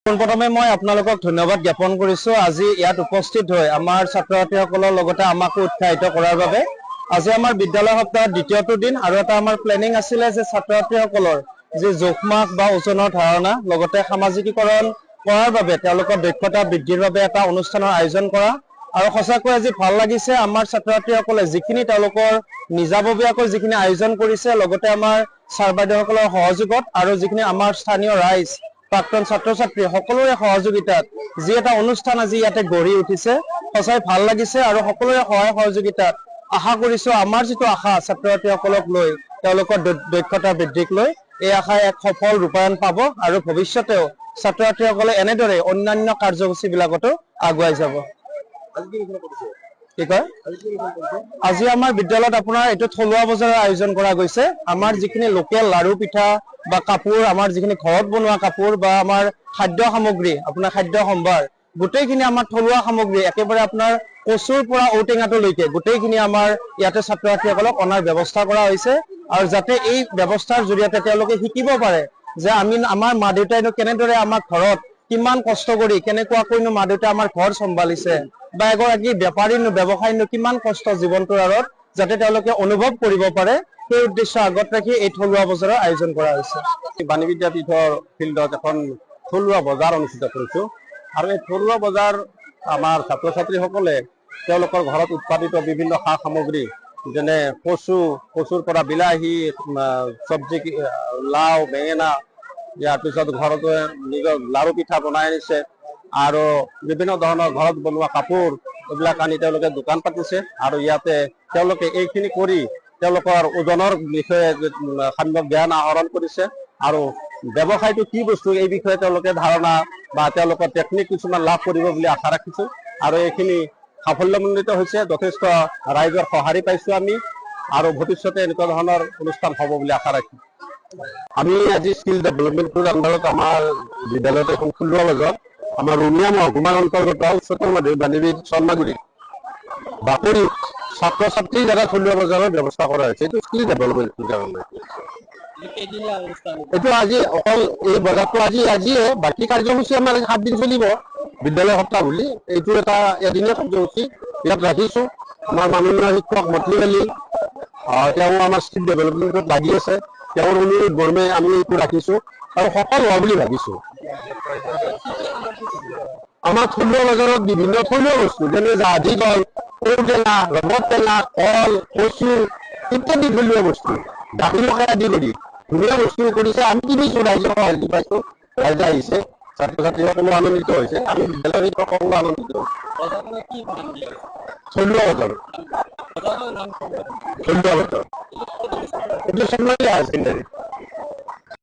পোনপ্ৰথমে মই আপোনালোকক ধন্যবাদ জ্ঞাপন কৰিছো আজি ইয়াত উপস্থিত হৈ আমাৰ ছাত্ৰ-ছাত্ৰীসকলৰ লগতে আমাকো উৎসাহিত কৰাৰ বাবে। আজি আমাৰ বিদ্যালয় সপ্তাহৰ দ্বিতীয়টো দিন আৰু এটা আমাৰ প্লেনিং আছিলে যে ছাত্ৰ-ছাত্ৰীসকলৰ যি জোখমাখ বা ওজনৰ ধাৰণা লগতে সামাজিকীকৰণ কৰাৰ বাবে তেওঁলোকৰ দক্ষতা বৃদ্ধিৰ বাবে এটা অনুষ্ঠানৰ আয়োজন কৰা আৰু সঁচাকৈ আজি ভাল লাগিছে আমাৰ ছাত্ৰ-ছাত্ৰীসকলে যিখিনি তেওঁলোকৰ নিজাববীয়াকৈ যিখিনি আয়োজন কৰিছে লগতে আমাৰ ছাৰ বাইদেউসকলৰ সহযোগত আৰু যিখিনি আমাৰ স্থানীয় ৰাইজ প্ৰাক্তন ছাত্ৰ-ছাত্ৰী সকলোৰে সহযোগিতাত যি এটা অনুষ্ঠান আজি ইয়াতে গঢ়ি উঠিছে সঁচাই ভাল লাগিছে আৰু সকলোৰে সহায় সহযোগিতাত আশা কৰিছো আমাৰ যিটো আশা ছাত্ৰ-ছাত্ৰীসকলক লৈ তেওঁলোকৰ দক্ষতা বৃদ্ধিক লৈ এই আশাই এক সফল ৰূপায়ণ পাব আৰু ভৱিষ্যতেও ছাত্ৰ-ছাত্ৰীসকলে এনেদৰে অন্যান্য কাৰ্যসূচীবিলাকতো আগুৱাই যাব। কি কয় আজি আমাৰ বিদ্যালয়ত আপোনাৰ এইটো থলুৱা বজাৰৰ আয়োজন কৰা গৈছে। আমাৰ যিখিনি লোকেল লাড়ু পিঠা বা কাপোৰ আমাৰ যিখিনি ঘৰত বনোৱা কাপোৰ বা আমাৰ খাদ্য সামগ্ৰী আপোনাৰ খাদ্য সম্ভাৰ গোটেইখিনি আমাৰ থলুৱা সামগ্ৰী একেবাৰে আপোনাৰ কচুৰ পৰা ঔটেঙাটোলৈকে গোটেইখিনি আমাৰ ইয়াতে ছাত্ৰ-ছাত্ৰীসকলক অনাৰ ব্যৱস্থা কৰা হৈছে আৰু যাতে এই ব্যৱস্থাৰ জৰিয়তে তেওঁলোকে শিকিব পাৰে যে আমাৰ মা দেউতাইনো কেনেদৰে আমাৰ ঘৰত কিমান কষ্ট কৰি কেনেকুৱাকৈনো মা দেউতাই আমাৰ ঘৰ চম্ভালিছে বা এগৰাকী বেপাৰীনো ব্যৱসায়ীনো কিমান কষ্ট জীৱনটোৰ আঁৰত যাতে তেওঁলোকে অনুভৱ কৰিব পাৰে সেই উদ্দেশ্য আগত ৰাখি এই থলুৱা বজাৰৰ আয়োজন কৰা হৈছে। বাণী বিদ্যাপীঠৰ ফিল্ডত এখন থলুৱা বজাৰ অনুষ্ঠিত কৰিছো আৰু এই থলুৱা বজাৰ আমাৰ ছাত্ৰ ছাত্ৰীসকলে তেওঁলোকৰ ঘৰত উৎপাদিত বিভিন্ন সা সামগ্ৰী যেনে কচুৰ পৰা বিলাহী চব্জি লাও বেঙেনা ইয়াৰ পিছত ঘৰতে নিজৰ লাড়ু পিঠা বনাই আনিছে আৰু বিভিন্ন ধৰণৰ ঘৰত বনোৱা কাপোৰ এইবিলাক আনি তেওঁলোকে দোকান পাতিছে আৰু ইয়াতে তেওঁলোকে এইখিনি কৰি তেওঁলোকৰ ওজনৰ বিষয়ে সম্যক জ্ঞান আহৰণ কৰিছে আৰু ব্যৱসায়টো কি বস্তু এই বিষয়ে তেওঁলোকে ধাৰণা বা তেওঁলোকৰ টেকনিক কিছুমান লাভ কৰিব বুলি আশা ৰাখিছো আৰু এইখিনি সাফল্যমণ্ডিত হৈছে। যথেষ্ট ৰাইজৰ সঁহাৰি পাইছো আমি আৰু ভৱিষ্যতে এনেকুৱা ধৰণৰ অনুষ্ঠান হ'ব বুলি আশা ৰাখিছো। আমি আজি স্কিল ডেভেলপমেণ্টৰ আণ্ডাৰত আমাৰ বিদ্যালয়ত এখন থলুৱা বজাৰ আমাৰ ৰঙিয়া মহকুমাৰ অন্তৰ্গত উচ্চতৰ মাধ্যমিক বাণীবিদ শৰ্মাগুৰি বাকৰি ছাত্ৰ ছাত্ৰীৰ দ্বাৰা থলুৱা বজাৰৰ ব্যৱস্থা কৰা হৈছে। এইটো স্কিল ডেভেলপমেণ্টৰ কাৰণে এইটো আজি অকল এই বজাৰটো আজিয়ে বাকী কাৰ্যসূচী আমাৰ 7 দিন চলিব বিদ্যালয় সপ্তাহ বুলি এইটো এটা এদিনীয়া কাৰ্যসূচী ইয়াত ৰাখিছো। আমাৰ মাননীয় শিক্ষক মতলি আলী তেওঁ আমাৰ স্কিল ডেভেলপমেণ্টত লাগি আছে। তেওঁৰ অনুৰোধ মৰ্মে আমি এইটো ৰাখিছো আৰু সফল হোৱা বুলি ভাবিছো। আমাৰ থলুৱা বজাৰত বিভিন্ন থলুৱা বস্তু যেনে জাহাজী কল ঔটেঙা ৰবৰ টেঙা কল কচু ইত্যাদি থলুৱা বস্তু গাখীৰকে আদি কৰি ধুনীয়া বস্তু কৰিছে। আমি কিনিছো ৰাইজৰ সহায় পাইছো ৰাইজে আহিছে ছাত্ৰ ছাত্ৰীসকলো আনন্দিত হৈছে। আমি বিদ্যালয়ৰ শিক্ষকসকলো আনন্দিত থলুৱা বজাৰ এইটো